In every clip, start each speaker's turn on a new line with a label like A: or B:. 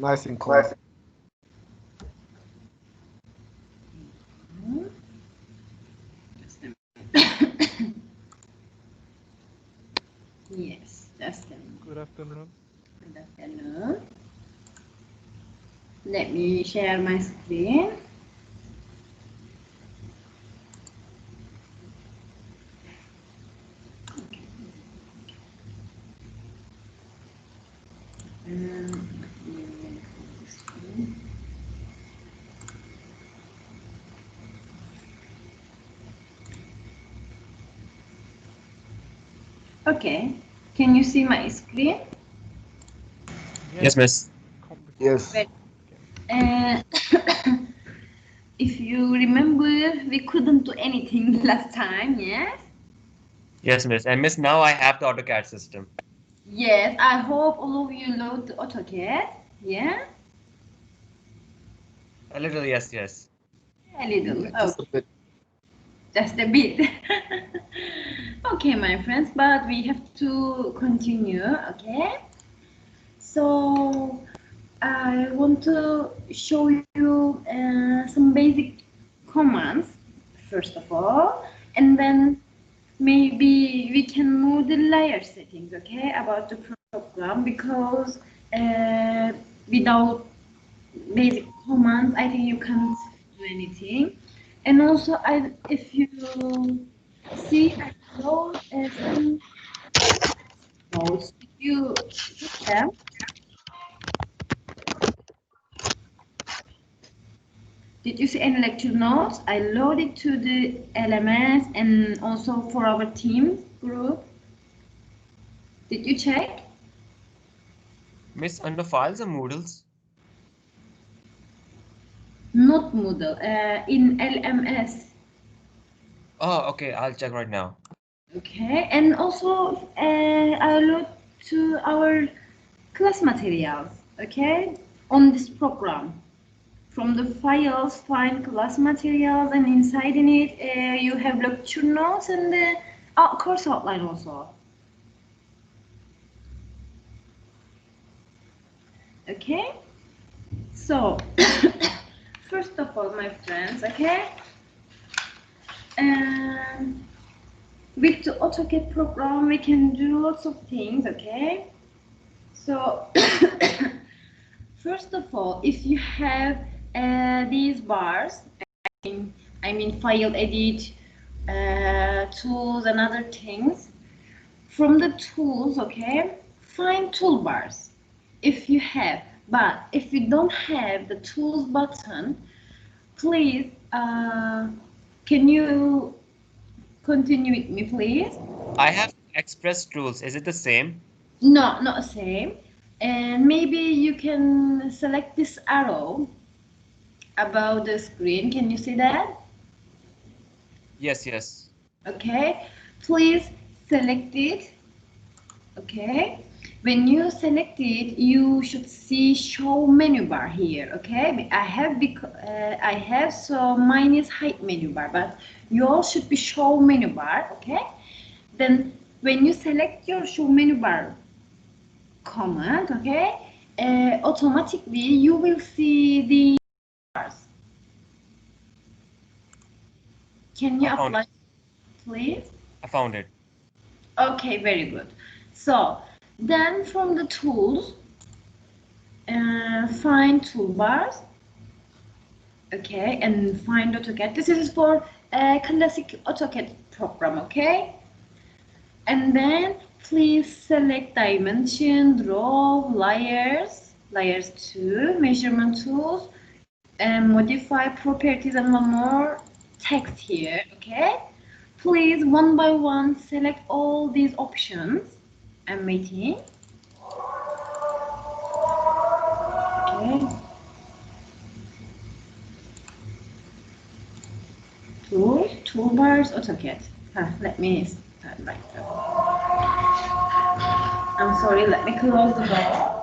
A: Nice and clean.
B: Yes, just a minute.
C: Good afternoon.
B: Good afternoon. Let me share my screen. Okay, can you see my screen?
D: Yes, miss.
A: Yes.
B: If you remember, we couldn't do anything last time, yes?
D: Yes, miss. And miss, now I have the AutoCAD system.
B: Yes, I hope all of you load the AutoCAD, yeah?
D: A little, yes, yes.
B: A little,
A: Just
B: okay.
A: a bit.
B: Just a bit. Okay, my friends, but we have to continue, okay? So, I want to show you some basic commands, first of all, and then maybe we can move the layer settings, okay, about the program, because without basic commands, I think you can't do anything. And also, if you see, I wrote some notes. Did you get them? Did you see any lecture notes? I loaded to the LMS and also for our team group. Did you check?
D: Miss, under files or Moodles?
B: Not Moodle, in LMS.
D: Oh, okay. I'll check right now.
B: Okay, and also I load to our class materials, okay, on this program. From the files, find class materials, and inside in it you have lecture notes and the course outline also. Okay, so first of all, my friends, okay, with the AutoCAD program we can do lots of things, okay. So first of all, if you have these bars, I mean file edit, tools and other things, from the tools, okay, find toolbars if you have. But if you don't have the tools button, please can you continue with me, please?
D: I have Express Tools. Is it the same?
B: No, not the same. And maybe you can select this arrow above the screen. Can you see that?
D: Yes, yes.
B: Okay, please select it. Okay, when you select it, you should see show menu bar here. Okay, I have, so mine is hide menu bar, but yours should be show menu bar. Okay, then when you select your show menu bar command, okay, automatically you will see the bars. Can you
D: I found
B: apply,
D: it.
B: please?
D: I found it.
B: Okay, very good. So then from the tools, find toolbars. Okay, and find AutoCAD. This is for a classic AutoCAD program. Okay, and then please select dimension, draw, layers 2, measurement tools, and modify properties, and one more text here. Okay, please one by one select all these options. I'm waiting. Okay. Toolbars, AutoCAD. Let me start like that. I'm sorry, let me close the door.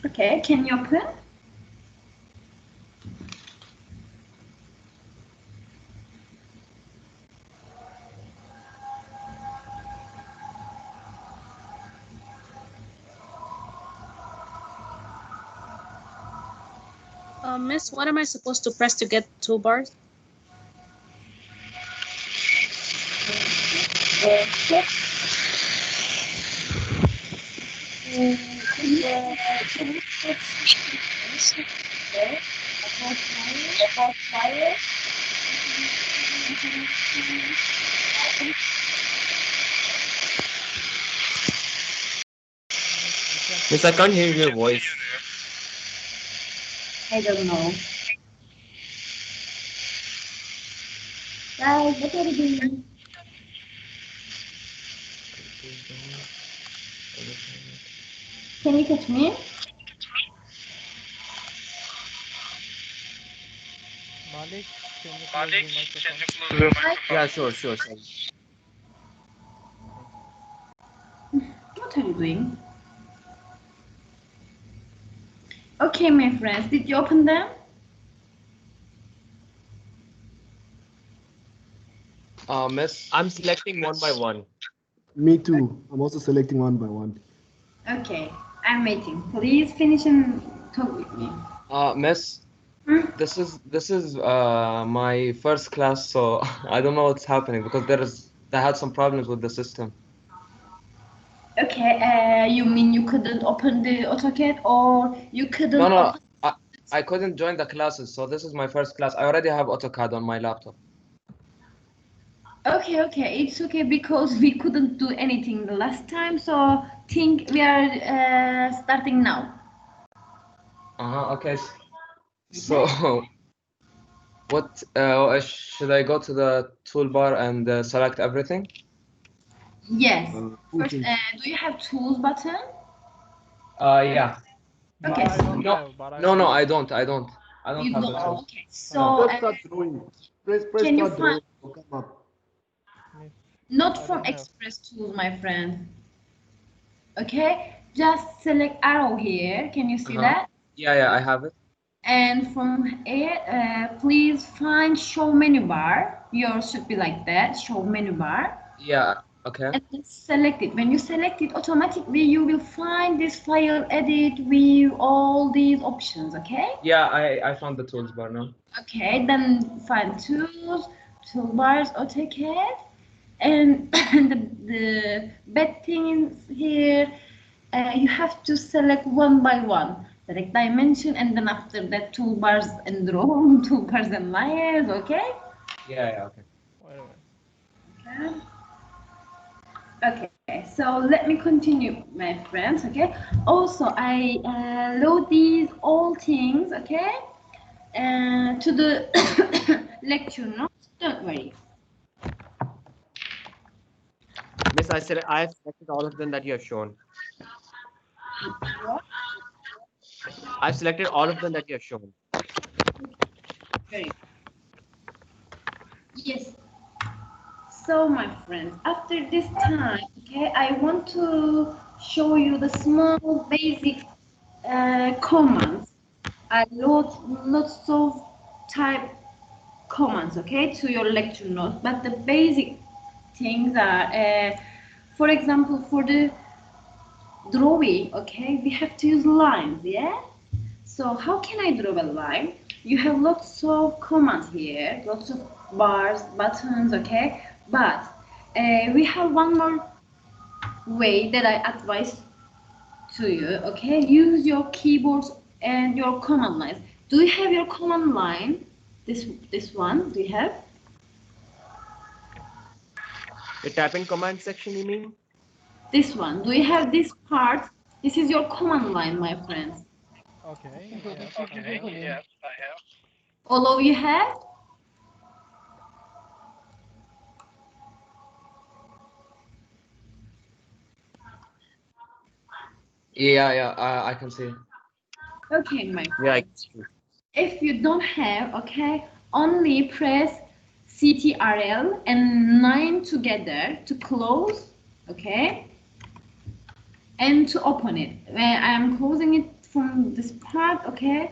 B: Okay, can you open?
A: Miss, what am I supposed to press to get toolbars?
D: Miss, I can't hear your voice.
B: I don't know. Guys, what are you doing? Can you catch me?
C: Malik, can you close your microphone?
D: Yeah, sure. Sorry.
B: What are you doing? Okay, my friends, did you open them?
E: Miss.
D: I'm selecting one by one.
F: Me too. I'm also selecting one by one.
B: Okay, I'm waiting. Please finish and talk with me.
E: Miss.
B: Hmm?
E: This is my first class, so I don't know what's happening because I had some problems with the system.
B: Okay, you mean you couldn't open the AutoCAD or you couldn't
E: No,
B: open...
E: I couldn't join the classes, so this is my first class. I already have AutoCAD on my laptop.
B: Okay, it's okay because we couldn't do anything the last time, so think we are starting now.
E: Okay. So, what should I go to the toolbar and select everything?
B: Yes.
F: Two
B: First,
F: things.
B: do you have tools button?
E: Yeah.
C: But
B: Okay,
C: I don't
E: No,
C: have. But I
E: no,
C: don't.
E: I don't. I don't
B: you
E: have
B: don't.
E: the tools.
B: Okay,
E: No.
B: so
F: Press start drawing. Press
B: can you
F: start
B: find...
F: drawing. Will come up.
C: Miss,
B: Not
C: I
B: from
C: don't have.
B: Express Tools, my friend. Okay, just select arrow here. Can you see that?
E: Yeah, I have it.
B: And from it, please find show menu bar. Yours should be like that, show menu bar.
E: Yeah, okay.
B: And then select it. When you select it, automatically you will find this file, edit, view, all these options, okay?
E: Yeah, I found the tools bar now.
B: Okay, then find tools, toolbars, AutoCAD. And the bad thing is here, you have to select one by one. Select dimension and then after that toolbars and drawing, toolbars and layers, okay?
E: Yeah, okay.
C: Wait a minute.
B: Okay, so let me continue, my friends, okay? Also, I load these all things, okay? To the lecture notes, don't worry.
D: Miss, I have selected all of them that you have shown. I've selected all of them that you have shown.
B: Very good. Yes. So, my friends, after this time, okay, I want to show you the small basic commands. I load lots of type commands, okay, to your lecture notes, but the basic things are, for example, for the drawing, okay, we have to use lines, yeah? So how can I draw a line? You have lots of commands here, lots of bars, buttons, okay? But we have one more way that I advise to you, okay? Use your keyboards and your command lines. Do you have your command line? This one, do you have?
D: The typing command section, you mean?
B: This one. Do you have this part? This is your command line, my friends.
C: Okay. Yes, I have.
B: All of you have?
E: Yeah, I can see.
B: Okay, my
D: Yeah,
B: friends. If you don't have, okay, only press CTRL and 9 together to close, okay, and to open it. I'm closing it from this part, okay.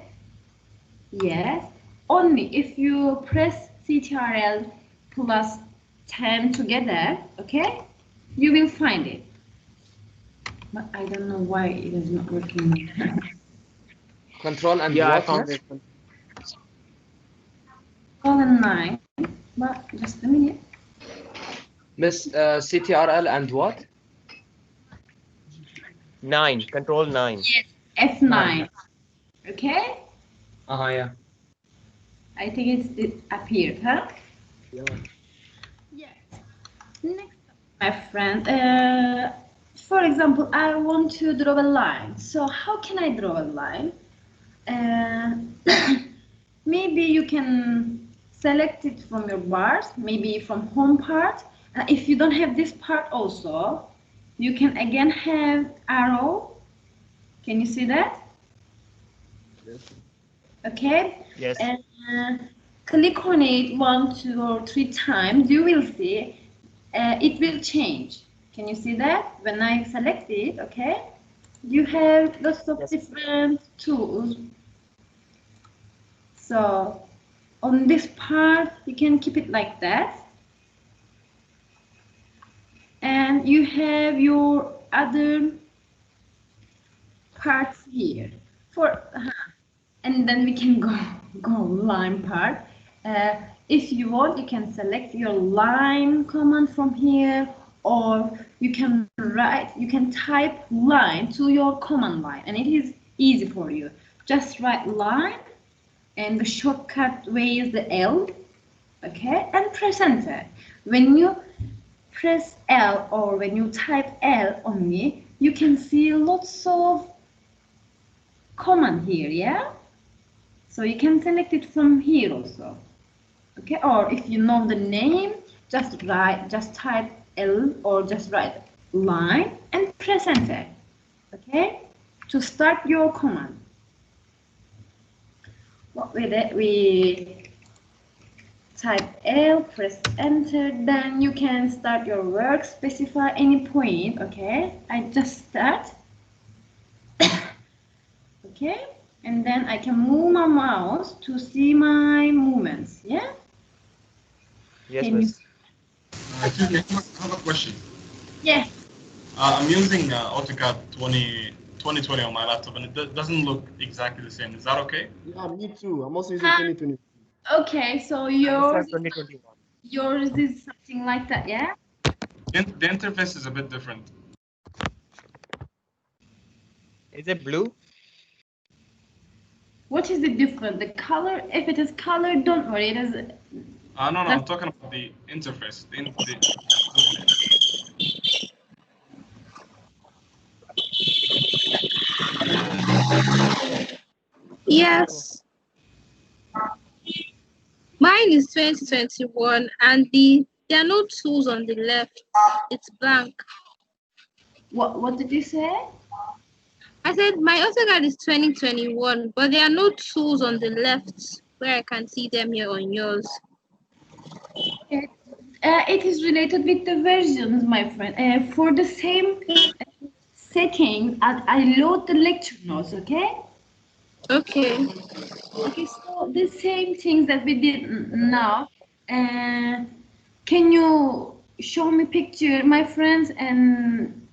B: Yes, only if you press CTRL plus 10 together, okay, you will find it. But I don't know why it is not working.
E: Control and
D: Yeah, I
E: what,
D: found
E: miss?
D: it.
B: colon 9. But just a minute.
E: Miss, CTRL and what?
G: 9. Control 9.
B: Yes, F9. Okay?
E: Yeah.
B: I think it appeared, huh?
F: Yeah.
B: Yes. Next, my friend. For example, I want to draw a line. So how can I draw a line? Maybe you can select it from your bars, maybe from home part. If you don't have this part also, you can again have arrow. Can you see that?
F: Yes.
B: Okay.
G: Yes.
B: Click on it 1, 2, or 3 times. You will see it will change. Can you see that? When I select it, okay, you have lots of
G: Yes.
B: different tools. So on this part, you can keep it like that. And you have your other parts here. And then we can go line part. If you want, you can select your line command from here, or you can type line to your command line, and it is easy for you. Just write line, and the shortcut way is the L, okay, and press enter. When you press L or when you type L only, you can see lots of command here, yeah? So you can select it from here also. Okay, or if you know the name, just type L or just write line and press enter. Okay, to start your command. With it, we type L, press enter, then you can start your work, specify any point. Okay, I just start. Okay, and then I can move my mouse to see my movements. Yeah.
G: Yes,
B: Can you?
G: miss.
H: Excuse me, I have a question.
B: Yes.
H: I'm using AutoCAD 2020 on my laptop, and it doesn't look exactly the same. Is that okay?
F: Yeah, me too. I'm also using 2020.
B: Okay, so
G: This
B: yours
G: is 2021.
B: is something like that, yeah?
H: The interface is a bit different.
G: Is it blue?
B: What is the difference? The color? If it is color, don't worry. It is.
H: No, I'm talking about the interface.
A: Yes. Mine is 2021 and there are no tools on the left. It's blank.
B: What did you say?
A: I said my AutoCAD is 2021, but there are no tools on the left where I can see them here on yours.
B: It is related with the versions, my friend. For the same settings, I load the lecture notes, okay?
A: Okay.
B: Okay, so the same things that we did now. Can you show me picture, my friends? And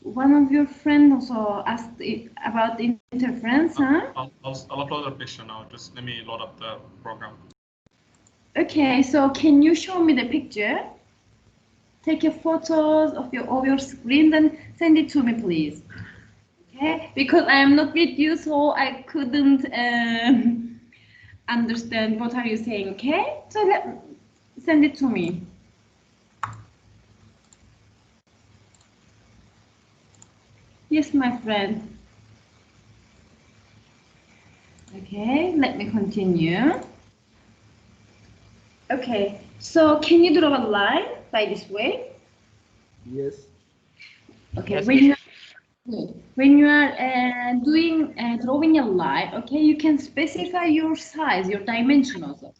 B: one of your friends also asked about the interference, huh?
H: I'll upload a picture now. Just let me load up the program.
B: Okay, so can you show me the picture? Take your photos of your screen, then send it to me, please. Okay, because I am not with you, so I couldn't understand what are you saying. Okay, so send it to me. Yes, my friend. Okay, let me continue. Okay, so can you draw a line by this way?
F: Yes.
B: Okay,
G: Yes,
B: when you are drawing a line, okay, you can specify your size, your dimension also.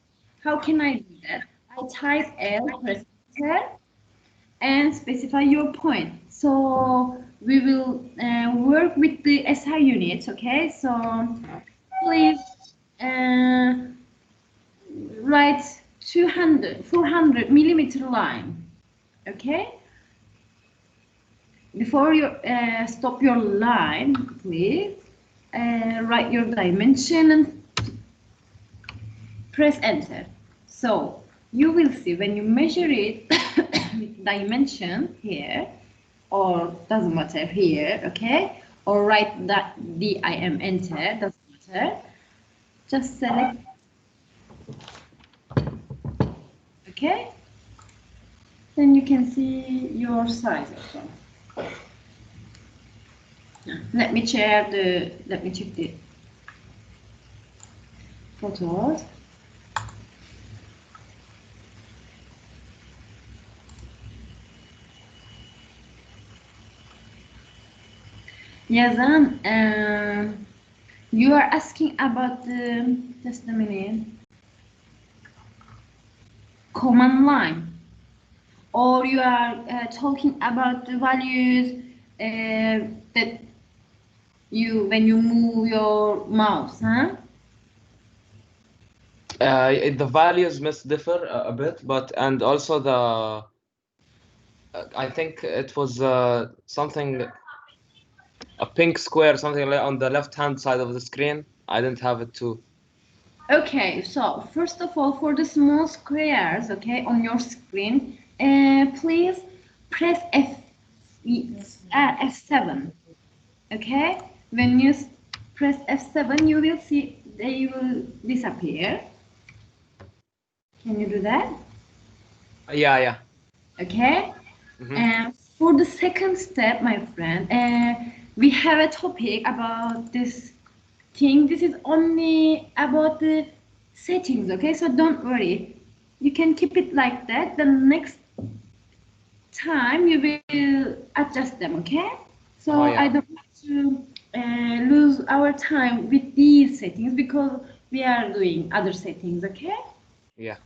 B: How can I do that? I type L, press enter, and specify your point. So we will work with the SI units, okay? So please write 400 millimeter line, okay? Before you stop your line, please write your dimension and press enter. So you will see when you measure it with dimension here, or doesn't matter here, okay? Or write that DIM enter, doesn't matter. Just select, okay? Then you can see your size also. Let me check the photos. Yazan, you are asking about the, just a minute, command line, or you are talking about the values that when you move your mouse, huh?
E: The values must differ a bit, but and also the I think it was something, a pink square, something like on the left-hand side of the screen. I didn't have it too.
B: Okay, so first of all, for the small squares, okay, on your screen, please press F7. Okay, when you press F7, you will see they will disappear. Can you do that?
E: Yeah.
B: Okay.
E: Mhm.
B: And for the second step, my friend, we have a topic about this thing. This is only about the settings, okay? So don't worry. You can keep it like that. The next time you will adjust them, okay? So
E: Oh, yeah.
B: I don't want to lose our time with these settings because we are doing other settings, okay?
E: Yeah.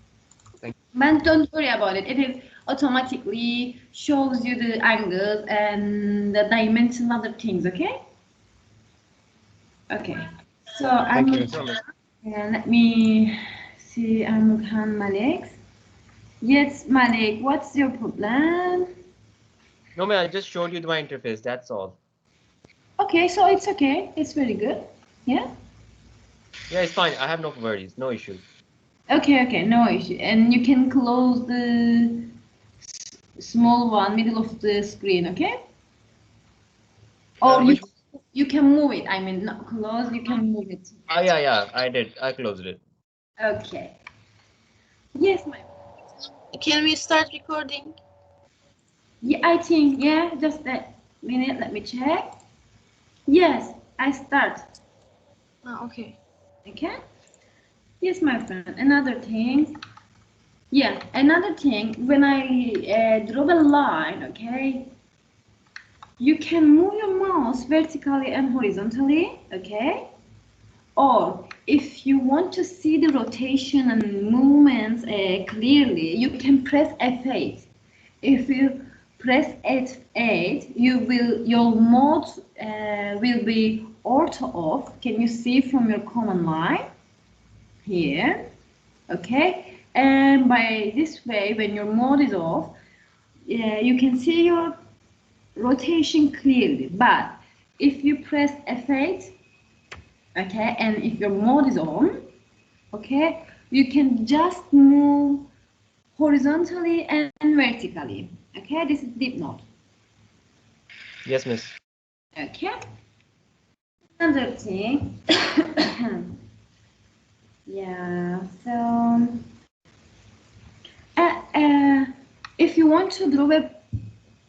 B: But don't worry about it. It is automatically shows you the angles and the dimensions, other things, okay? Okay. So
E: Thank you.
B: let me see. I'm Malik. Yes, Malik. What's your problem?
G: No, man, I just showed you my interface. That's all.
B: Okay, so it's okay. It's very good. Yeah.
G: Yeah, it's fine. I have no worries. No issue.
B: Okay, no issue. And you can close the small one, middle of the screen, okay? Or
G: Which?
B: you can move it. I mean, not close. You can move it.
G: Yeah. I did. I closed it.
B: Okay. Yes, my.
A: Can we start recording?
B: Yeah, I think, yeah, just a minute, let me check. Yes, I start.
A: Oh, okay.
B: Okay? Yes, my friend, another thing. Yeah, another thing, when I draw a line, okay, you can move your mouse vertically and horizontally, okay? Or if you want to see the rotation and movements clearly, you can press F8. If you press F8, your mode will be auto off. Can you see from your command line here? Okay, and by this way, when your mode is off, you can see your rotation clearly. But if you press F8, okay, and if your mode is on, okay, you can just move horizontally and vertically. Okay, this is deep mode.
G: Yes, miss.
B: Okay. Another thing. Yeah. So, if you want to draw a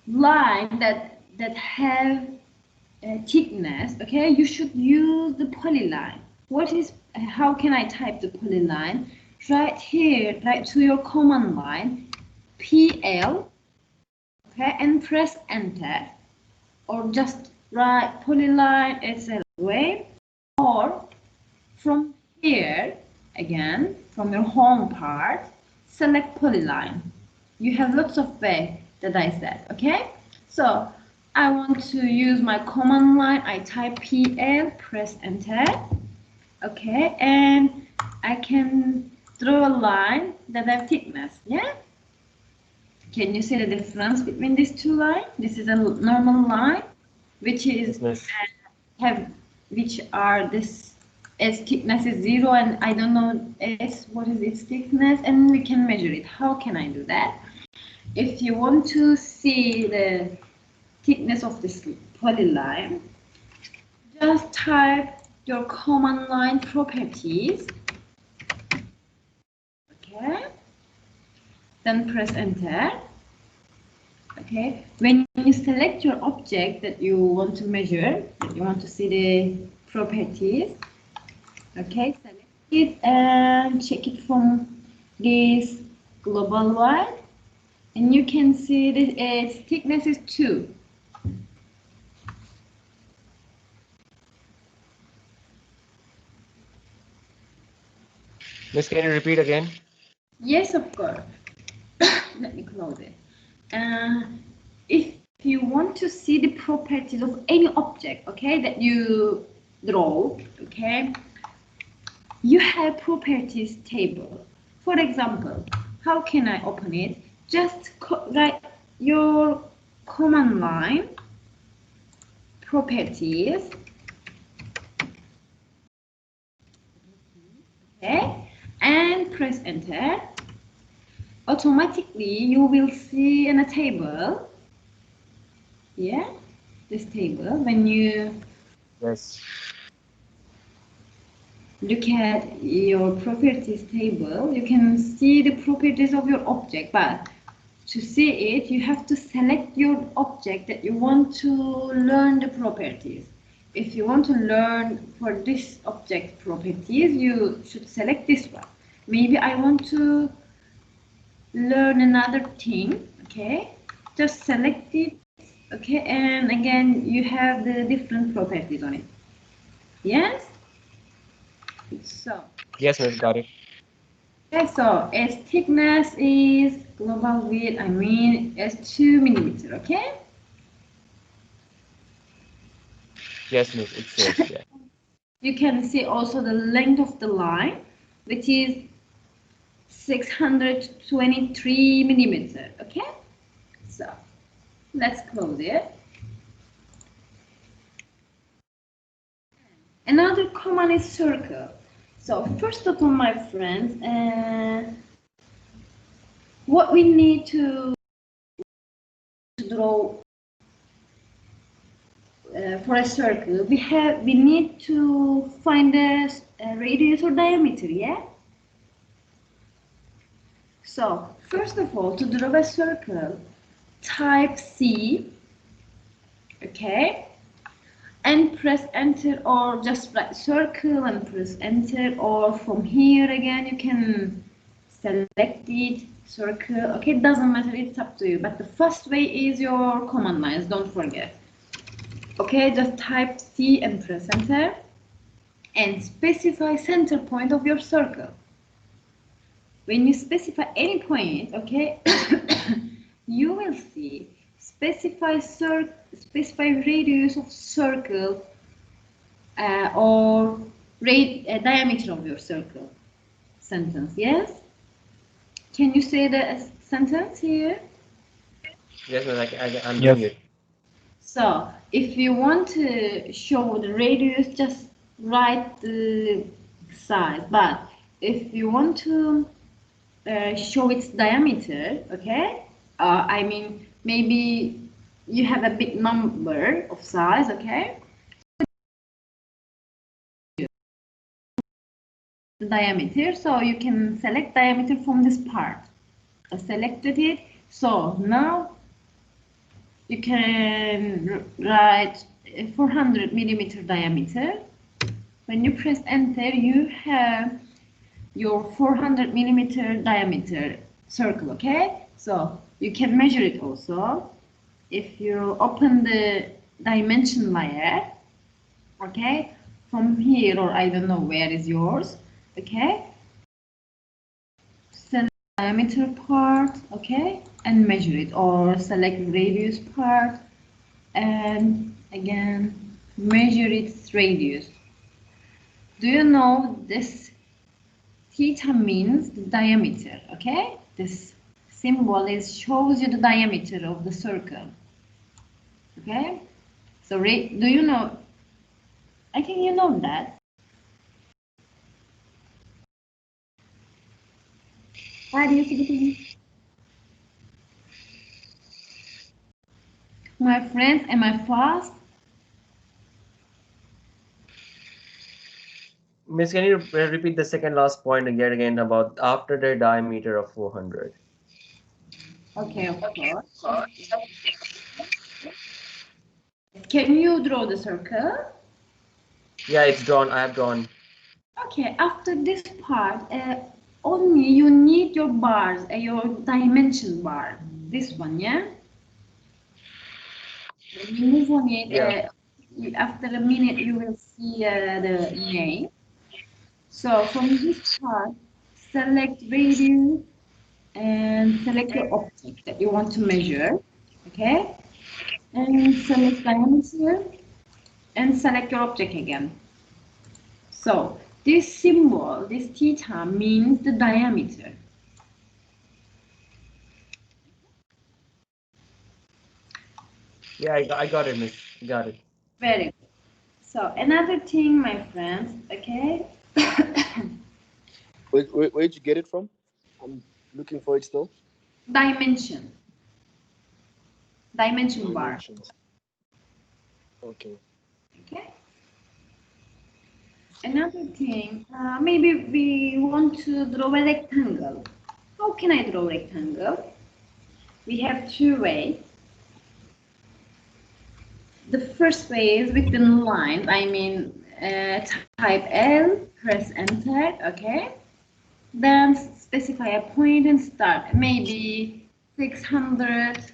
B: line that have thickness, okay, you should use the polyline. How can I type the polyline? Right here, right to your command line, PL, okay, and press enter, or just write polyline SLWave, or from here, again, from your home part, select polyline. You have lots of ways that I said, okay? So I want to use my command line. I type PL, press enter, okay? And I can draw a line that have thickness, yeah? Can you see the difference between these two lines? This is a normal line, which is
G: Yes, miss.
B: which are this its thickness is 0 and I don't know what is its thickness, and we can measure it. How can I do that? If you want to see the thickness of this polyline, just type your command line properties. Okay, then press enter. Okay, when you select your object that you want to measure, that you want to see the properties, okay, select it and check it from this global line, and you can see that its thickness is 2.
G: Miss, can you repeat again?
B: Yes, of course. Let me close it. If you want to see the properties of any object, okay, that you draw, okay, you have properties table. For example, how can I open it? Just write your command line properties, okay, and press enter. Automatically you will see in a table, yeah, this table. When you
G: Yes.
B: look at your properties table, you can see the properties of your object, but to see it, you have to select your object that you want to learn the properties. If you want to learn for this object properties, you should select this one. Maybe I want to learn another thing, okay, just select it, okay, and again you have the different properties on it. Yes, so
G: Yes, Miss, got it.
B: okay, so its thickness is global width, I mean it's 2 millimeter, okay.
G: Yes, Miss, it says, yeah.
B: You can see also the length of the line, which is 623 millimeter, okay. So let's close it. Another command is circle. So first of all, my friends, what we need to draw for a circle, we need to find a radius or diameter, yeah. So first of all, to draw a circle, type C, okay, and press enter, or just write circle and press enter, or from here again you can select it, circle, okay, it doesn't matter, it's up to you, but the first way is your command lines, don't forget. Okay, just type C and press enter and specify center point of your circle. When you specify any point, okay, you will see specify radius of circle or diameter of your circle sentence. Yes, can you say the sentence here?
G: Yes, Miss, I'm doing it.
B: So if you want to show the radius, just write the size, but if you want to show its diameter, okay, I mean maybe you have a big number of size, okay, the diameter, so you can select diameter from this part. I selected it, so now you can write 400 millimeter diameter. When you press enter, you have your 400 millimeter diameter circle, okay? So you can measure it also. If you open the dimension layer, okay, from here, or I don't know where is yours, okay, select diameter part, okay, and measure it, or select radius part and again measure its radius. Do you know this theta means the diameter, okay? This symbol shows you the diameter of the circle, okay? So do you know, I think you know that. Radius between. My friends, am I fast?
G: Miss, can you repeat the second last point again about after the diameter of 400?
B: Okay, of course. Can you draw the circle?
G: Yeah, it's drawn. I have drawn.
B: Okay, after this part, only you need your bars, your dimension bar. This one, yeah? When you move on it,
G: Yeah.
B: after a minute, you will see the name. So from this part, select radius and select your object that you want to measure, okay? And select diameter and select your object again. So this symbol, this theta, means the diameter.
G: Yeah, I got it, Miss. Got it.
B: Very good. So another thing, my friends, okay?
F: Where'd you get it from? I'm looking for it still.
B: Dimension. Dimension bar.
F: Dimensions. Okay.
B: Okay. Another thing, maybe we want to draw a rectangle. How can I draw a rectangle? We have two ways. The first way is with the line. I mean, type L, press enter, okay? Then specify a point and start. Maybe 600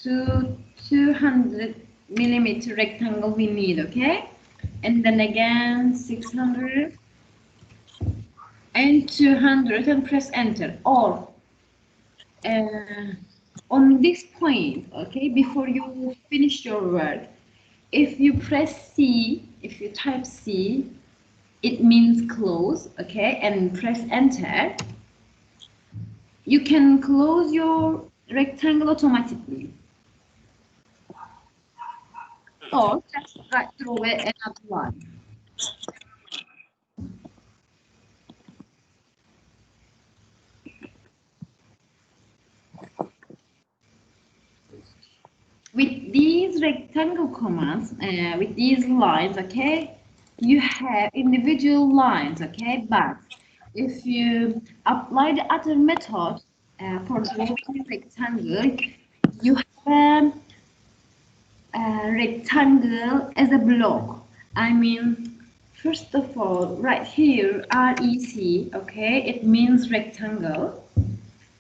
B: to 200 millimeter rectangle we need, okay? And then again 600 and 200 and press enter. Or on this point, okay, before you finish your work, if you press C, if you type C, it means close, okay, and press enter. You can close your rectangle automatically. Or just draw another line. With these rectangle commands, with these lines, okay, you have individual lines, okay, but if you apply the other method for drawing a rectangle, you have a rectangle as a block. I mean, first of all, right here, REC, okay, it means rectangle.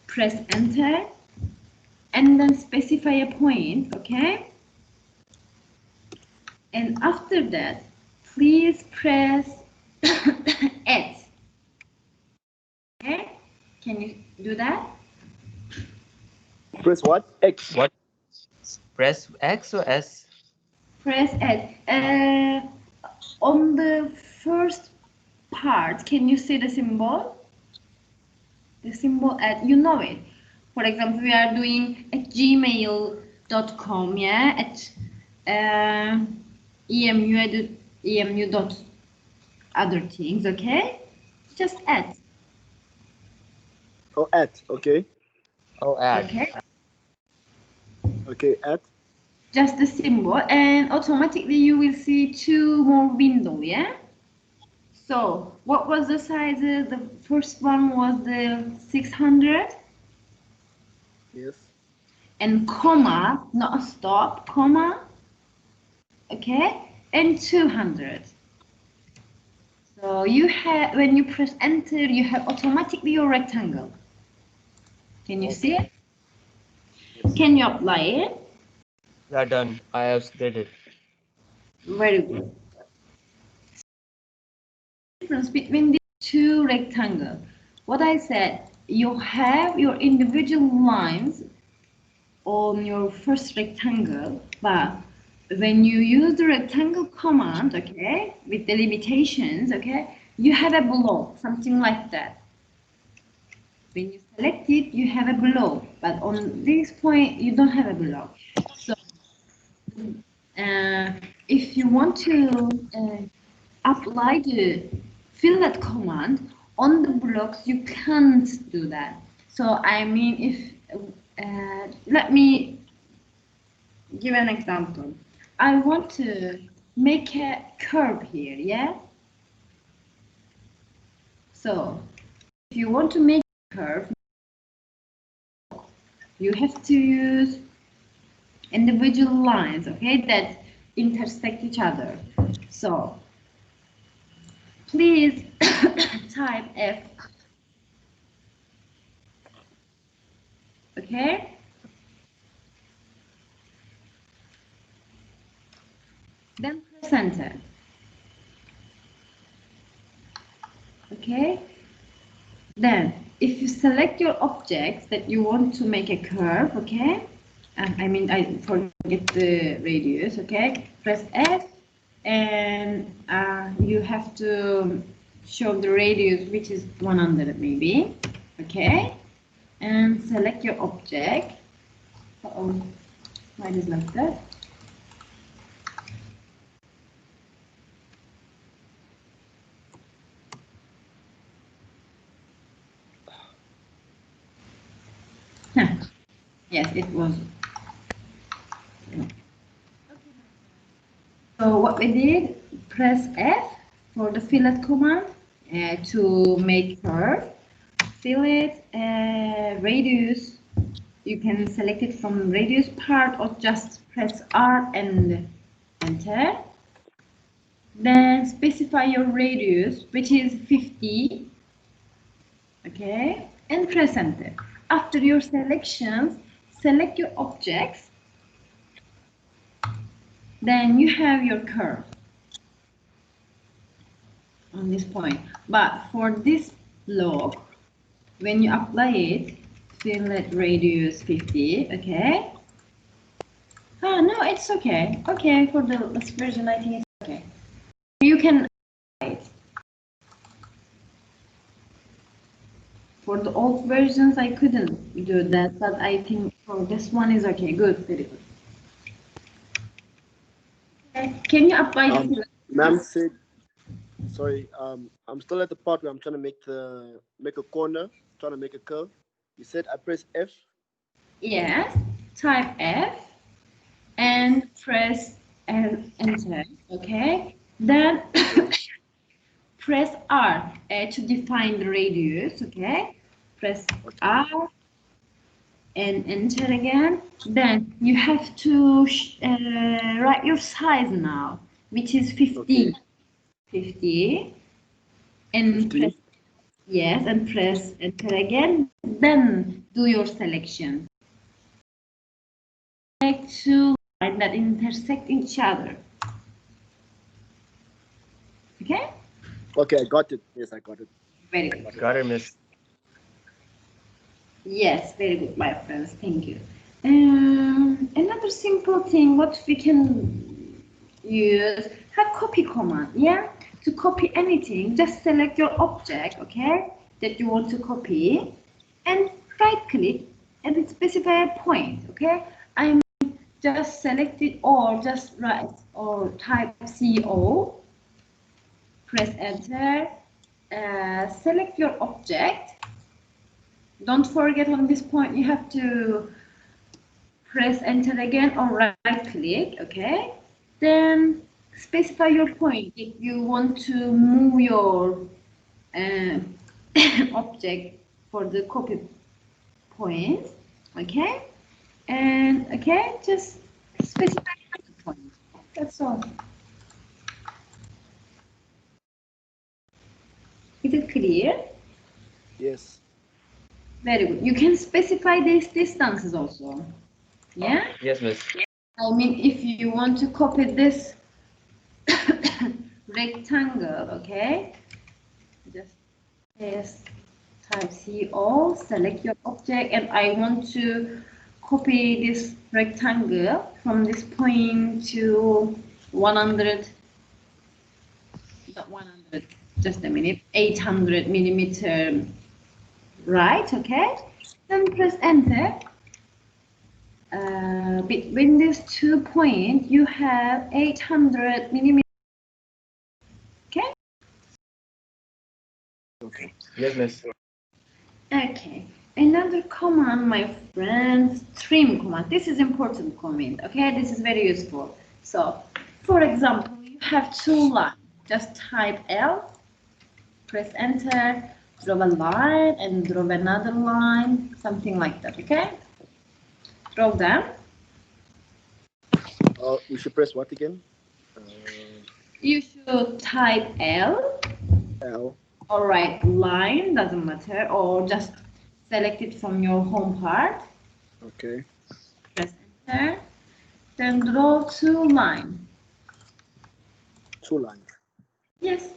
B: Press enter and then specify a point, okay? And after that, please press X. Okay? Can you do that?
F: Press what? X.
G: What? Press X or S?
B: Press X. On the first part, can you see the symbol? The symbol at, you know it. For example, we are doing at gmail.com, yeah? At emu dot other things, okay? Just add.
F: Oh, at. Okay.
G: Oh, add.
B: Okay?
F: Okay, at.
B: Just the symbol, and automatically you will see two more windows, yeah? So, what was the sizes? The first one was the 600,
F: Yes.
B: and comma, not a stop, comma, okay? And 200. So you have, when you press enter, you have automatically your rectangle. Can you see it? Can you apply it?
G: Yeah, done. I have did it.
B: Very good. Difference between these two rectangles. What I said, you have your individual lines on your first rectangle, but when you use the rectangle command, okay, with the limitations, okay, you have a block, something like that. When you select it, you have a block, but on this point, you don't have a block. So, if you want to apply the fillet command, On the blocks, you can't do that. So I mean, if let me give an example. I want to make a curve here, yeah? So if you want to make a curve, you have to use individual lines, okay, that intersect each other. So please type F, okay? Then press enter, okay? Then if you select your objects that you want to make a curve, okay? I mean, I forget the radius, okay? Press F and you have to show the radius, which is 100 maybe, okay? And select your object. Uh-oh, why is it like that? Huh. Yes, it was. So what we did, press F for the fillet command to make curve. Fillet radius, you can select it from radius part or just press R and enter. Then specify your radius, which is 50, okay, and press enter. After your selections, select your objects, then you have your curve on this point. But for this block, when you apply it, fillet radius 50, okay. Oh, no, it's okay. Okay, for the last version, I think it's okay. You can apply it. For the old versions, I couldn't do that, but I think for this one is okay. Good, very good. Okay. Can you apply the
F: Ma'am said, sorry, I'm still at the part where I'm trying to make a corner, trying to make a curve. You said I press F.
B: Yes, type F and press enter, okay? Then press R to define the radius, okay? Press R and enter again. Then you have to write your size now, which is 50.
F: Okay.
B: 50. And
F: 50.
B: press yes, and press enter again. Then do your selection. Select two lines that intersect each other. Okay?
F: Okay, I got it. Yes, I got it.
B: Very good.
G: Got it, miss.
B: Yes, very good, my friends. Thank you. Another simple thing, what we can use, have copy command, yeah? To copy anything, just select your object, okay, that you want to copy, and right click and specify a point, okay? I'm just select it or just write or type CO, press enter, select your object. Don't forget on this point you have to press enter again or right click, okay? Then specify your point. If you want to move your object for the copy point, okay? And okay, just specify the point. That's all. Is it clear?
F: Yes.
B: Very good. You can specify these distances also. Yeah?
G: Yes, miss.
B: I mean, if you want to copy this rectangle, okay? Just press type CO, select your object, and I want to copy this rectangle from this point to 100, not 100, just a minute, 800 millimeter right, okay? Then press enter. Between these 2 points, you have 800 millimeters. Okay?
F: Okay.
G: Yes, miss.
B: Okay. Another command, my friends, trim command. This is important command. Okay, this is very useful. So, for example, you have two lines. Just type L, press enter, draw a line, and draw another line, something like that. Okay. Draw them.
F: We should press what again?
B: You should type L.
F: L.
B: Or write line, doesn't matter, or just select it from your home part.
F: Okay.
B: Press enter. Then draw two lines.
F: Two lines.
B: Yes.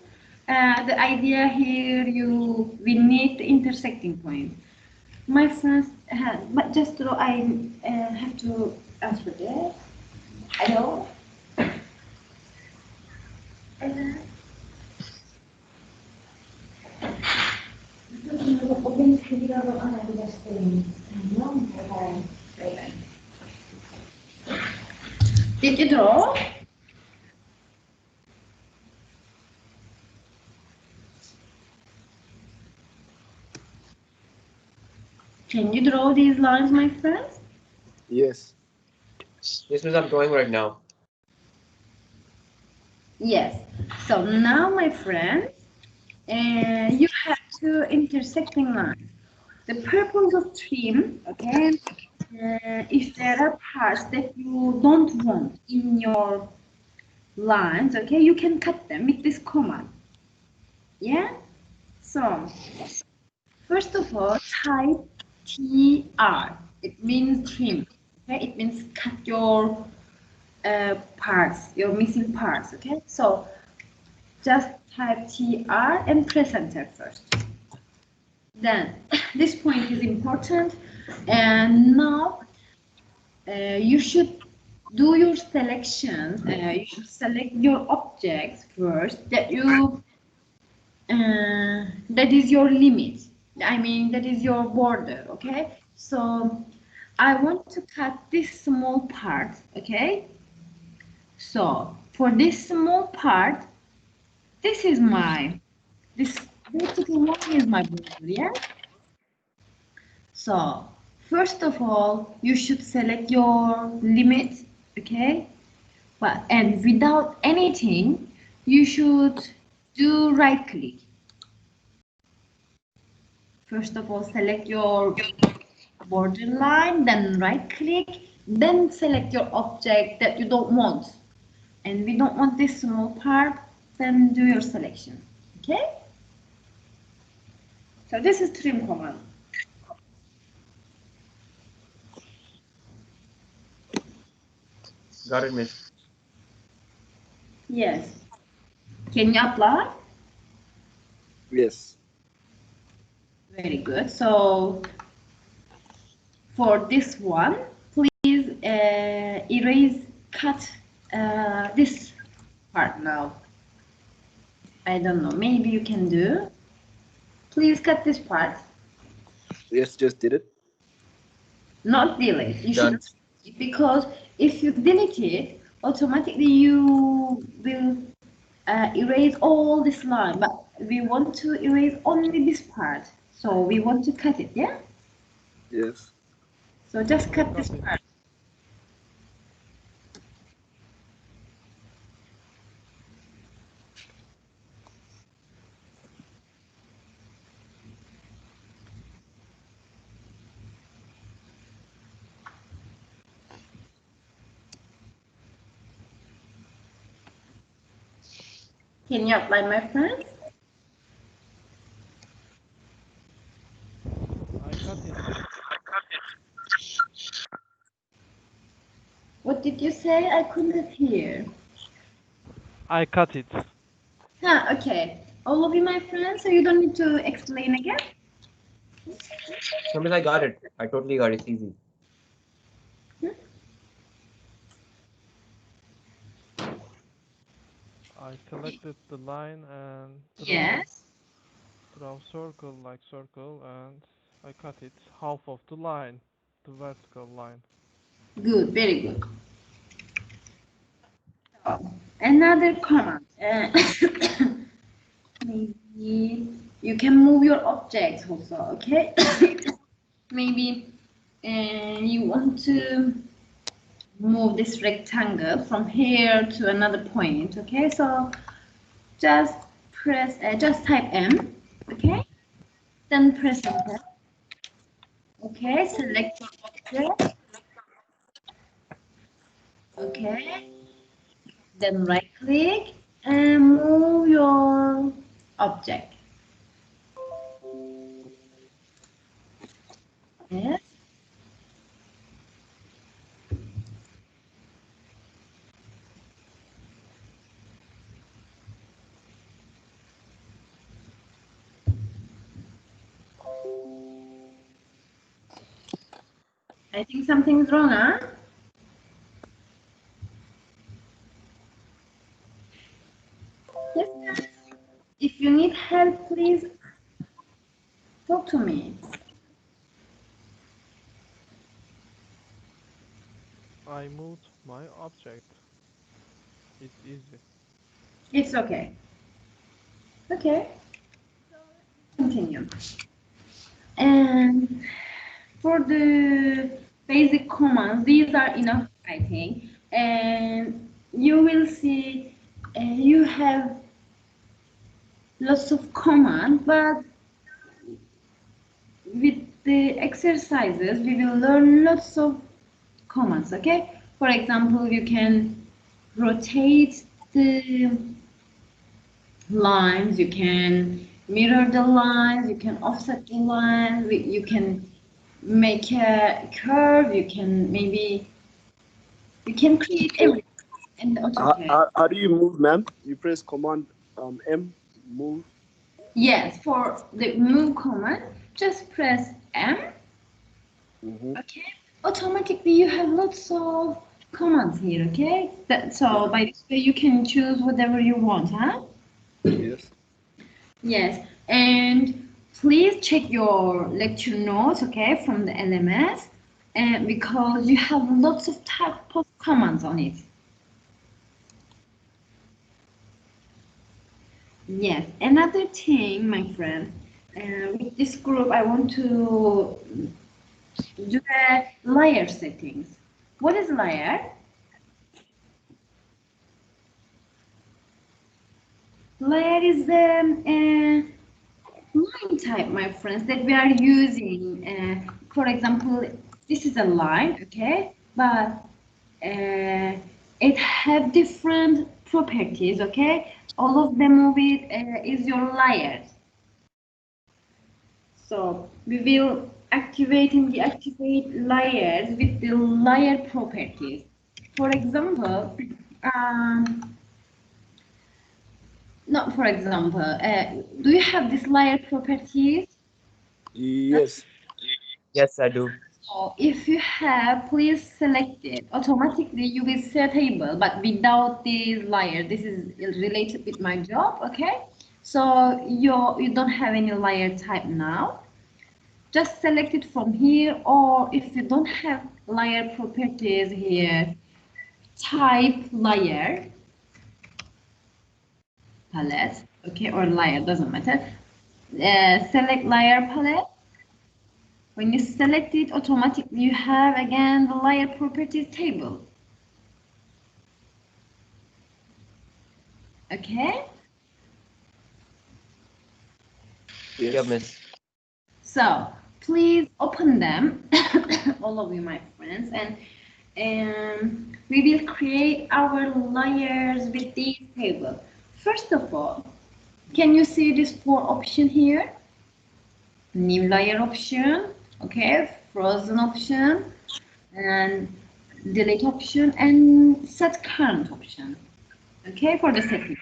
B: The idea here, we need the intersecting point. My friends, but just draw. I have to answer this. Hello. Did you draw? Can you draw these lines, my friends?
F: Yes.
G: Yes, miss, I'm drawing right now.
B: Yes. So now, my friends, you have two intersecting lines. The purpose of trim, okay, if there are parts that you don't want in your lines, okay, you can cut them with this command. Yeah? So, first of all, type TR. It means trim. Okay, it means cut your parts, your missing parts. Okay, so just type TR and press enter first. Then this point is important, and now you should do your selections. You should select your objects first that is your limit. I mean, that is your border. Okay, so I want to cut this small part. Okay, so for this small part, this is this vertical line is my border. Yeah. So, first of all, you should select your limit, okay? But and without anything, you should do right click. First of all, select your border line, then right click, then select your object that you don't want. And we don't want this small part, then do your selection, okay? So this is trim command.
G: Got it, miss.
B: Yes. Can you apply?
F: Yes.
B: Very good. So for this one, please cut this part now. I don't know, maybe you can do. Please cut this part.
F: Yes, just did it.
B: Not delete. You
G: Done.
B: should, because if you delete it, automatically you will erase all this line. But we want to erase only this part. So we want to cut it, yeah?
F: Yes.
B: So just
C: I
B: cut
C: cut
B: this
C: it.
B: part. Can you apply, my friends?
C: I cut it.
B: What did you say? I couldn't hear.
C: I cut it.
B: Okay. All of you, my friends, so you don't need to explain again.
G: No, miss, I got it. I totally got it. It's easy.
C: I selected the line and
B: Yes.
C: draw circle like circle, and I cut it half of the line, the vertical line.
B: Good. Very good. So, another command. Maybe. You can move your objects also, okay? Maybe you want to move this rectangle from here to another point, okay? So just just type M, okay? Then press enter. Okay, select your object. Okay, then right click and move your object. Yes. I think something's wrong, huh? Yes. If you need help, please talk to me.
C: I moved my object. It's easy.
B: It's okay. Okay. Continue. And for the basic commands, these are enough, I think. And you will see you have lots of commands, but with the exercises, we will learn lots of commands, okay? For example, you can rotate the lines, you can mirror the lines, you can offset the lines, you can make a curve, you can create everything in the AutoCAD.
F: How do you move, ma'am? You press Command M, move.
B: Yes, for the move command, just press M. Okay, automatically you have lots of commands here. Okay, so by this way you can choose whatever you want, huh?
F: Yes.
B: Yes, and please check your lecture notes, okay, from the LMS, and because you have lots of type of commands on it. Yes, another thing, my friend, with this group, I want to do a layer settings. What is layer? Layer is the line type, my friends, that we are using. For example, this is a line, okay, but it have different properties, okay. All of them of it is your layers. So we will activate and deactivate layers with the layer properties. For example, not for example, do you have this layer properties?
F: Yes.
G: Yes, I do.
B: So if you have, please select it. Automatically you will see a table, but without this layer. This is related with my job, okay? So you don't have any layer type now. Just select it from here, or if you don't have layer properties here, type layer palette, okay, or layer, doesn't matter. Select layer palette. When you select it, automatically you have again the layer properties table. Okay?
F: Yes.
G: Yeah, miss.
B: So please open them, all of you, my friends, and we will create our layers with this table. First of all, can you see this 4 option here? New layer option, okay, frozen option, and delete option, and set current option, okay, for the setting.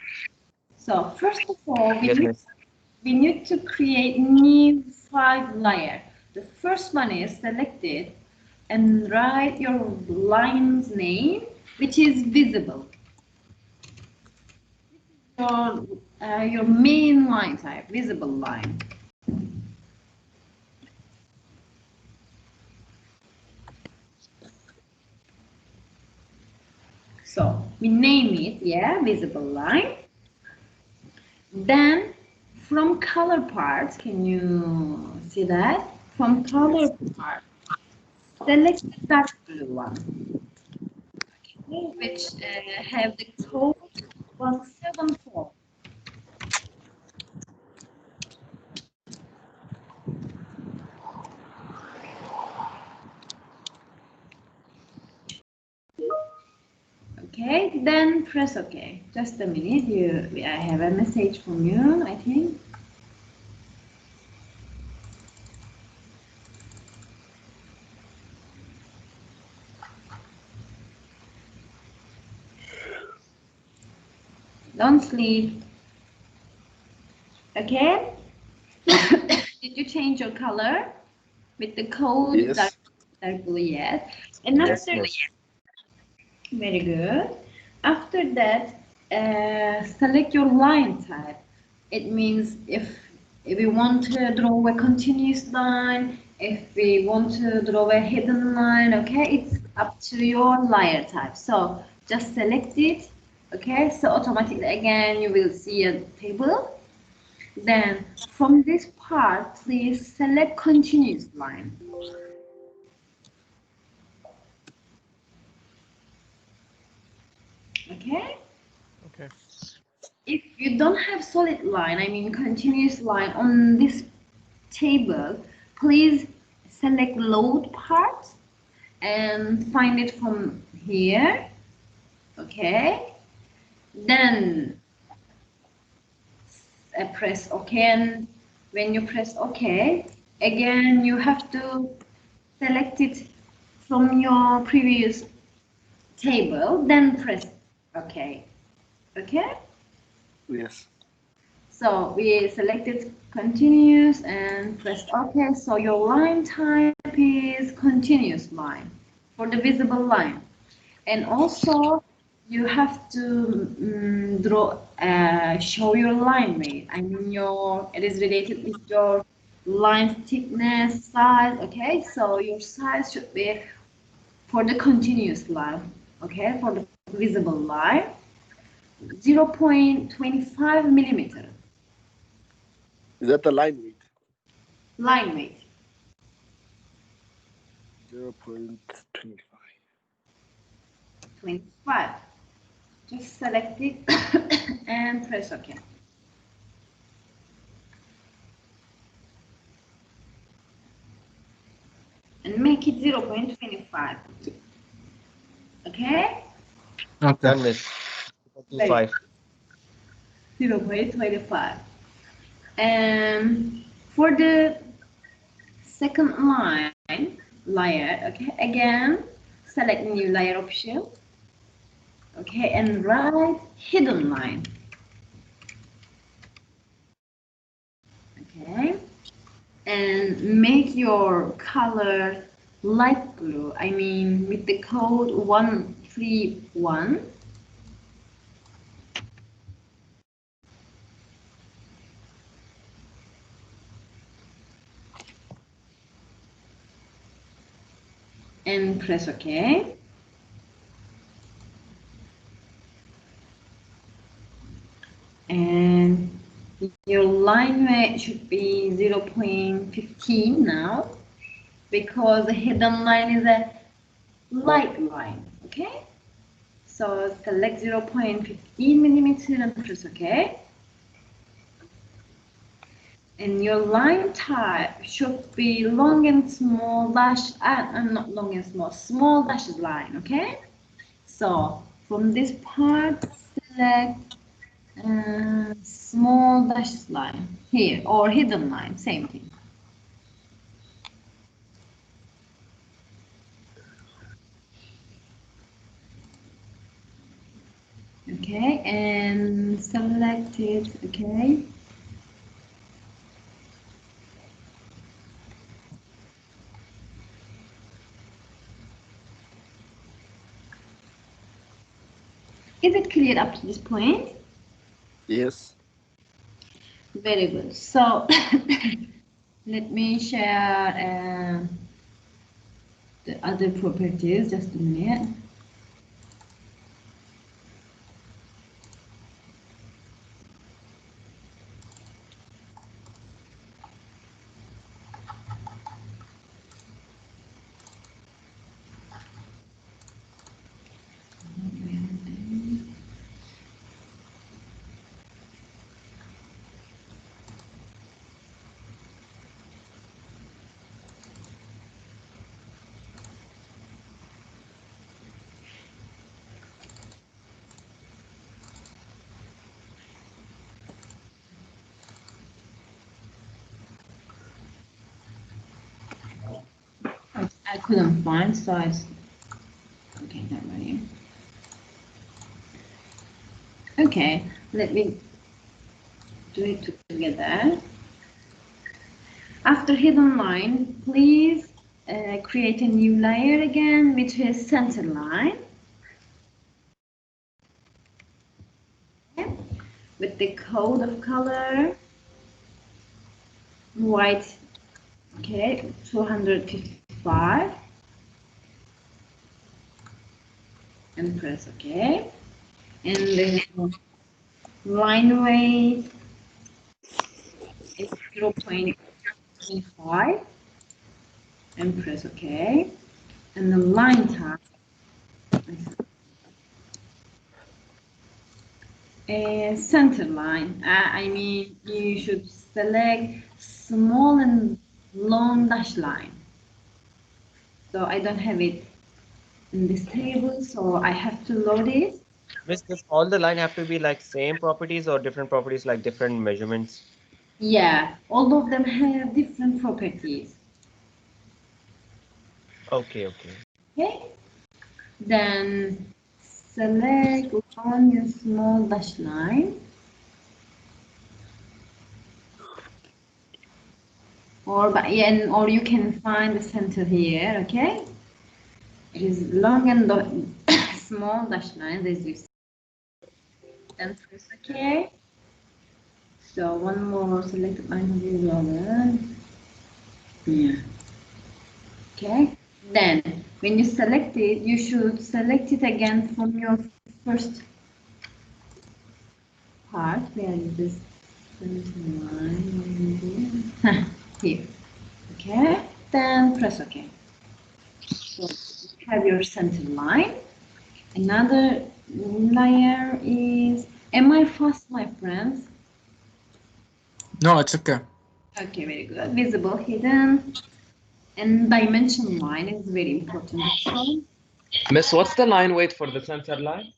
B: So first of all,
G: Yes, miss.
B: we need to create new 5 layer. The first one is selected and write your line's name, which is visible. Your main line type, visible line. So we name it, yeah, visible line. Then From color part, can you see that? From color part, select the dark blue one, okay, which have the code 174. Okay, then press OK. Just a minute. I have a message from you, I think. Don't sleep. Okay. Did you change your color with the code
F: Yes.
B: dark blue? Yes. And
G: Yes,
B: after
G: miss.
B: very good. After that, select your line type. It means if we want to draw a continuous line, if we want to draw a hidden line, okay, it's up to your layer type. So just select it, okay, so automatically again you will see a table. Then from this part, please select continuous line. Okay?
C: Okay.
B: If you don't have solid line, I mean continuous line on this table, please select load part and find it from here. Okay? Then press OK, and when you press OK, again you have to select it from your previous table, then press OK. Okay?
F: Yes.
B: So we selected continuous and pressed OK. So your line type is continuous line for the visible line. And also you have to show your line weight. I mean it is related with your line thickness, size. Okay, so your size should be for the continuous line. Okay, for the visible line, 0.25 millimeter.
F: Is that the line weight?
B: Line weight.
F: 0.25.
B: 25. Just select it and press OK. And make it 0.25. Okay?
G: Done, miss.
B: Very
G: 25.
B: 0.25. And for the second layer, okay, again, select new layer option. Okay, and write hidden line. Okay, and make your color light blue. I mean, with the code 131. And press OK. And your line weight should be 0.15 now, because the hidden line is a light line. Okay, so select 0.15 millimeter and press OK. And your line type should be long and small dash, not long and small, small dashes line. Okay, so from this part select small dashes line here, or hidden line, same thing. Okay, and select it. Okay, is it clear up to this point?
F: Yes.
B: Very good. So let me share the other properties. Just a minute. I couldn't find, so okay, never mind. Okay, let me do it together. After hidden line, please create a new layer again, which is center line. Okay. With the code of color, white, okay, 255. And press OK. And the line weight is 0.25 and press OK. And the line type is center line. I mean, you should select small and long dash line. So I don't have it in this table, so I have to load it.
G: Miss, does all the line have to be like same properties or different properties like different measurements?
B: Yeah, all of them have different properties.
G: Okay, okay.
B: Okay. Then select on your small dash line. Or you can find the center here, okay? It is long and small dash lines as you see. Then press OK. So one more selected line will be longer. Yeah. Okay. Then when you select it, you should select it again from your first part. Where is this? Line. Here. Okay. Then press OK. So you have your center line. Another layer is, am I fast, my friends?
I: No, it's okay.
B: Okay, very good. Visible, hidden, and dimension line is very important.
E: Miss, what's the line weight for the center line?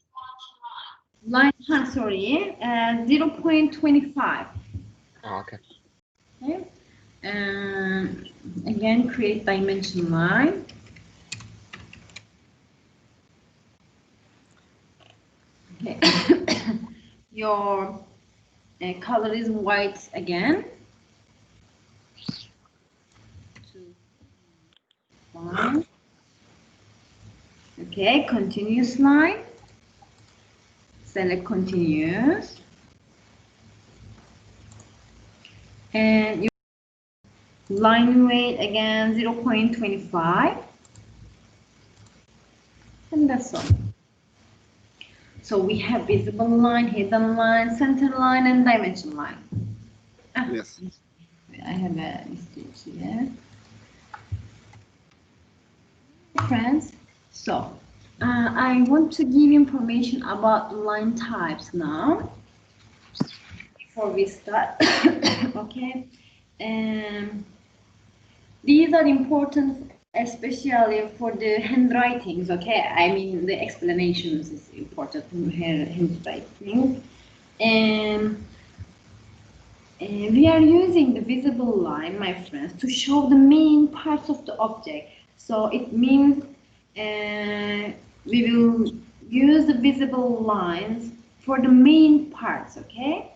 B: Line, sorry, 0.25.
E: Oh, okay.
B: Okay. Again, create dimension line. Okay. Your color is white again. 2, 5. Okay, continuous line. Select continuous. And your line weight again 0.25. And that's all. So we have visible line, hidden line, center line, and dimension line.
F: Yes.
B: I have a mistake here. Friends, so I want to give information about line types now before we start. Okay. These are important, especially for the handwritings. Okay, I mean the explanations is important in handwriting. And we are using the visible line, my friends, to show the main parts of the object. So it means we will use the visible lines for the main parts, okay?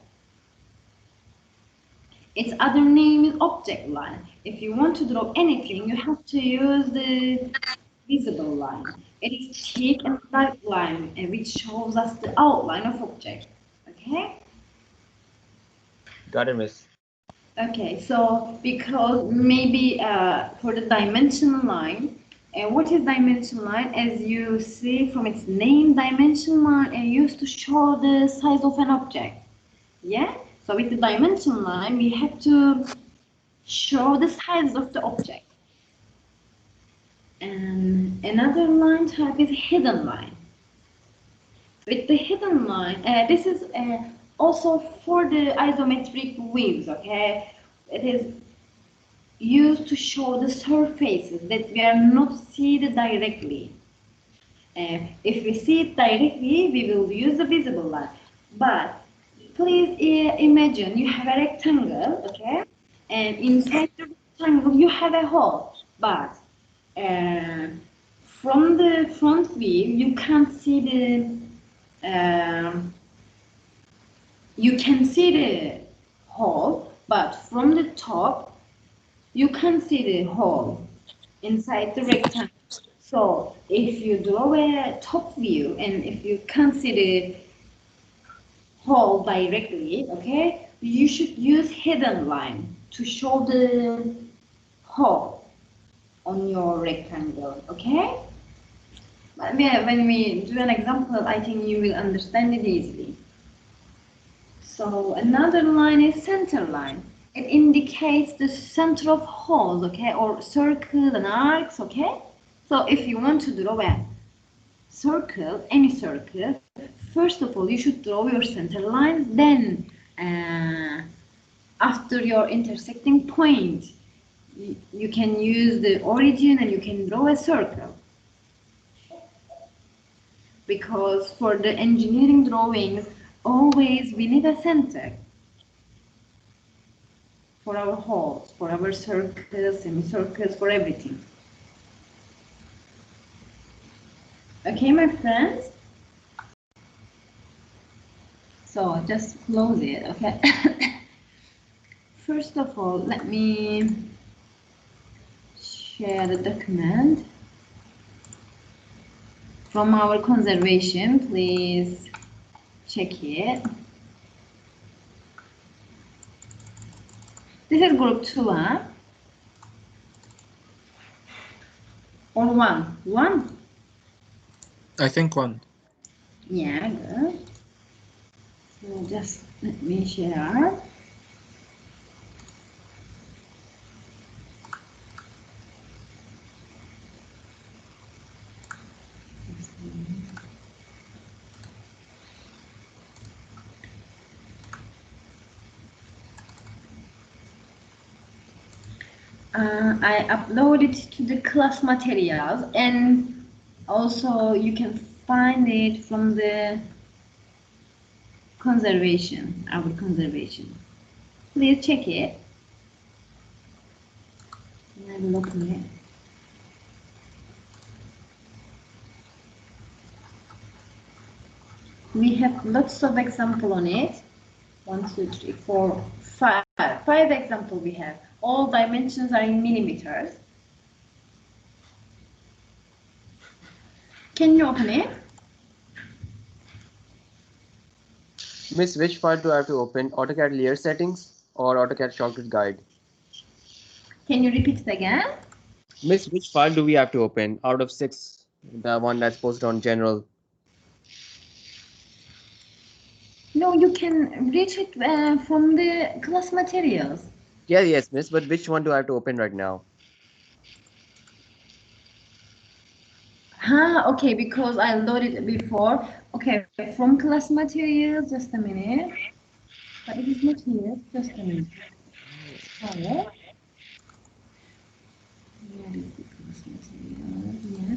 B: Its other name is object line. If you want to draw anything, you have to use the visible line. It is thick and dark line, which shows us the outline of object, okay?
G: Got it, Miss.
B: Okay, so because maybe for the dimension line, what is dimension line? As you see from its name, dimension line used to show the size of an object. Yeah, so with the dimension line, we have to show the size of the object. And another line type is hidden line. With the hidden line, this is also for the isometric waves, okay? It is used to show the surfaces that we are not see it directly. If we see it directly, we will use the visible line. But please imagine you have a rectangle, okay? And inside the rectangle you have a hole. But from the front view, you can't see the hole, but from the top, you can see the hole inside the rectangle. So if you draw a top view and if you can't see the hole directly, okay, you should use hidden line to show the hole on your rectangle, okay? But yeah, when we do an example, I think you will understand it easily. So another line is center line. It indicates the center of holes, okay, or circle and arcs, okay? So if you want to draw a circle, any circle, first of all, you should draw your center line, then after your intersecting point, you can use the origin and you can draw a circle. Because for the engineering drawings, always we need a center for our holes, for our circles, semicircles, for everything. Okay, my friends? So just close it, okay? First of all, let me share the document from our conservation. Please check it. This is group 2, huh? Or 1? 1?
I: I think one.
B: Yeah, good. So just let me share. I uploaded to the class materials, and also you can find it from the conservation, our conservation. Please check it. I will open it. We have lots of example on it. 1, 2, 3, 4, 5. 5 example we have. All dimensions are in millimeters. Can you open it?
G: Miss, which file do I have to open? AutoCAD layer settings or AutoCAD shortcut guide?
B: Can you repeat it again?
G: Miss, which file do we have to open out of 6? The one that's posted on general.
B: No, you can reach it from the class materials.
G: Yeah, yes, miss, but which one do I have to open right now?
B: Okay, because I loaded it before. Okay, from class materials, just a minute. But it is not here, just a minute. Sorry. Where is the class material?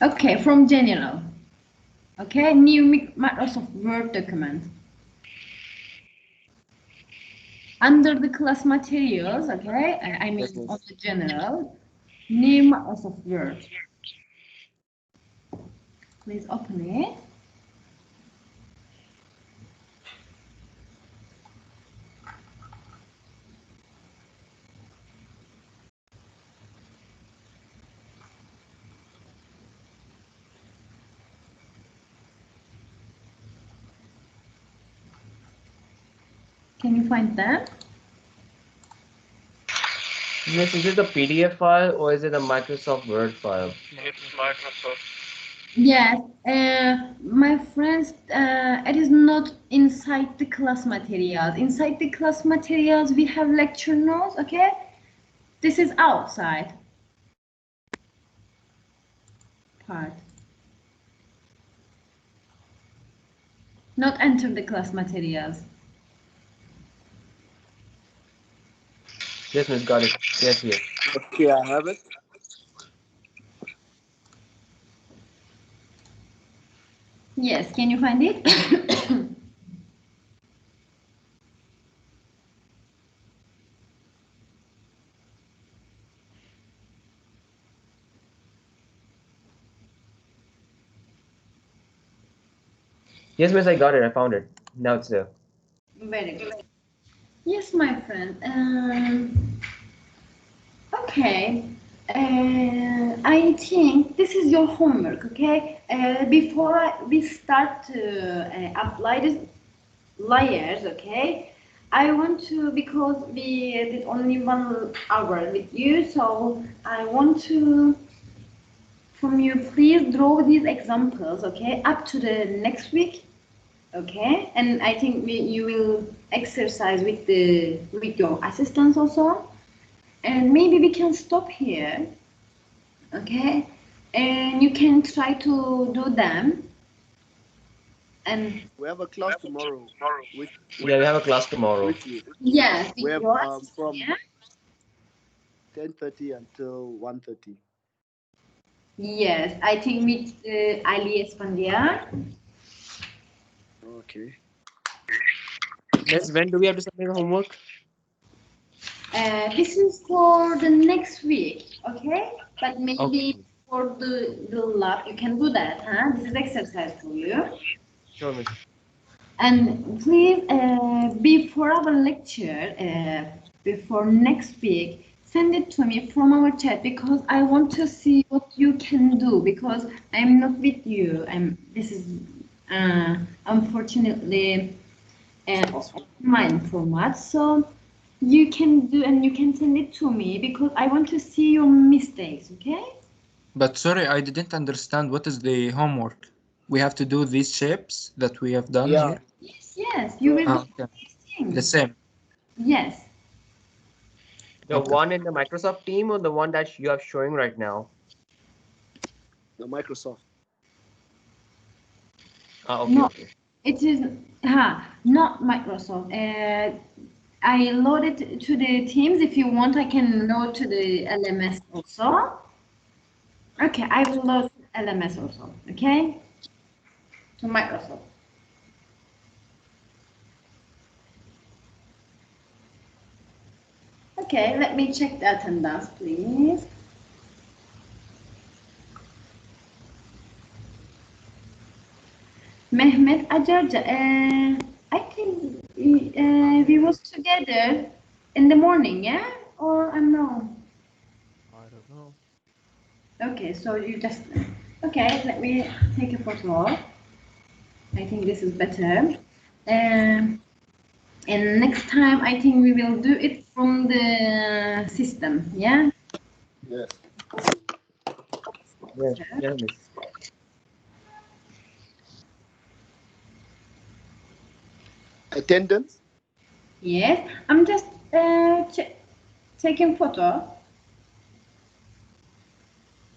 B: Yes. Okay, from general. Okay, new Microsoft Word document. Under the class materials, okay, I mean
G: Yes, miss.
B: on the general, new Microsoft Word. Please open it. Can you find that?
G: Miss, is it a PDF file or is it a Microsoft Word file?
C: It's Microsoft.
B: Yes, my friends, it is not inside the class materials. Inside the class materials, we have lecture notes, okay? This is outside part. Not enter the class materials.
G: Yes, miss, got it. Yes, yes.
F: Okay, I have it.
B: Yes, can you find it?
G: Yes, miss, I got it. I found it. Now it's there.
B: Very good. Yes, my friend. Okay. I think this is your homework, okay? Before we start to apply this layers, okay? I want to, because we did only 1 hour with you, so I want to, from you, please draw these examples, okay? Up to the next week, okay? And I think you will exercise with your assistants also. And maybe we can stop here, okay? And you can try to do them. And
F: We have a class tomorrow.
G: Yeah, we have a class tomorrow.
F: With you.
B: yes,
F: We have
B: your
F: from
B: yeah?
F: 10:30 until 1:30.
B: Yes, I think with Ali Esfandiar.
F: Okay.
G: Miss, when do we have to submit the homework?
B: This is for the next week, okay? But maybe
G: Okay.
B: for the lab, you can do that, huh? This is exercise for you.
G: Sure, miss.
B: And please, before our lecture, before next week, send it to me from our chat because I want to see what you can do because I'm not with you. This is unfortunately online format. So you can do and you can send it to me because I want to see your mistakes, okay?
I: But sorry, I didn't understand what is the homework. We have to do these shapes that we have done
F: Yeah.
I: here.
B: Yes, you will do
I: Okay.
B: these
I: The
B: things.
I: same.
B: Yes.
G: The
I: Okay.
G: one in the Microsoft team or the one that you are showing right now?
F: The Microsoft.
G: Ah, okay,
B: No,
G: okay.
B: it is not Microsoft. I loaded to the Teams. If you want, I can load to the LMS also. Okay, I will load LMS also. Okay, to Microsoft. Okay, let me check the attendance, please. Mehmet Acarca, I think we was together in the morning, yeah? Or I'm wrong?
C: I don't know.
B: Okay, so you just... Okay, let me take a photo. I think this is better. And next time, I think we will do it from the system, yeah?
F: Yes.
G: Yeah, yeah, miss.
F: Attendance.
B: Yes, I'm just taking photo.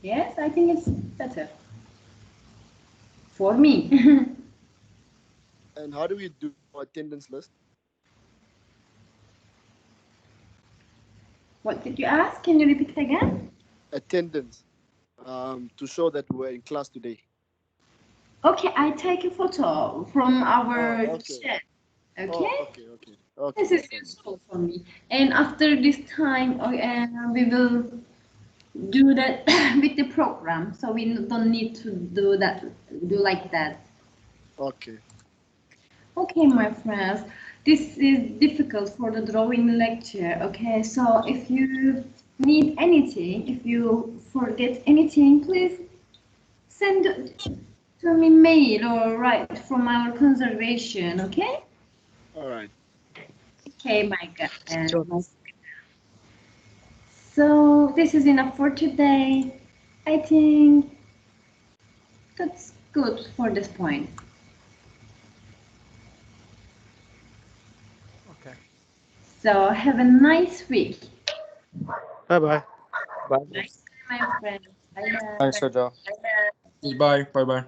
B: Yes, I think it's better for me.
F: And how do we do attendance list?
B: What did you ask? Can you repeat again?
F: Attendance. To show that we're in class today.
B: Okay, I take a photo from our
F: Okay.
B: chat. Okay?
F: Okay. Okay.
B: This
F: No
B: is
F: problem.
B: useful for me. And after this time, we will do that with the program. So we don't need to do like that.
F: Okay.
B: Okay, my friends, this is difficult for the drawing lecture. Okay, so if you need anything, if you forget anything, please send to me mail or write from our conservation. Okay?
F: All right.
B: Okay, my God.
G: Sure.
B: So this is enough for today. I think that's good for this point.
C: Okay.
B: So have a nice week.
F: Bye.
G: Bye,
B: Bye,
G: miss.
B: my friend. Bye bye.
I: Thanks, Raja. Bye. Bye. Bye.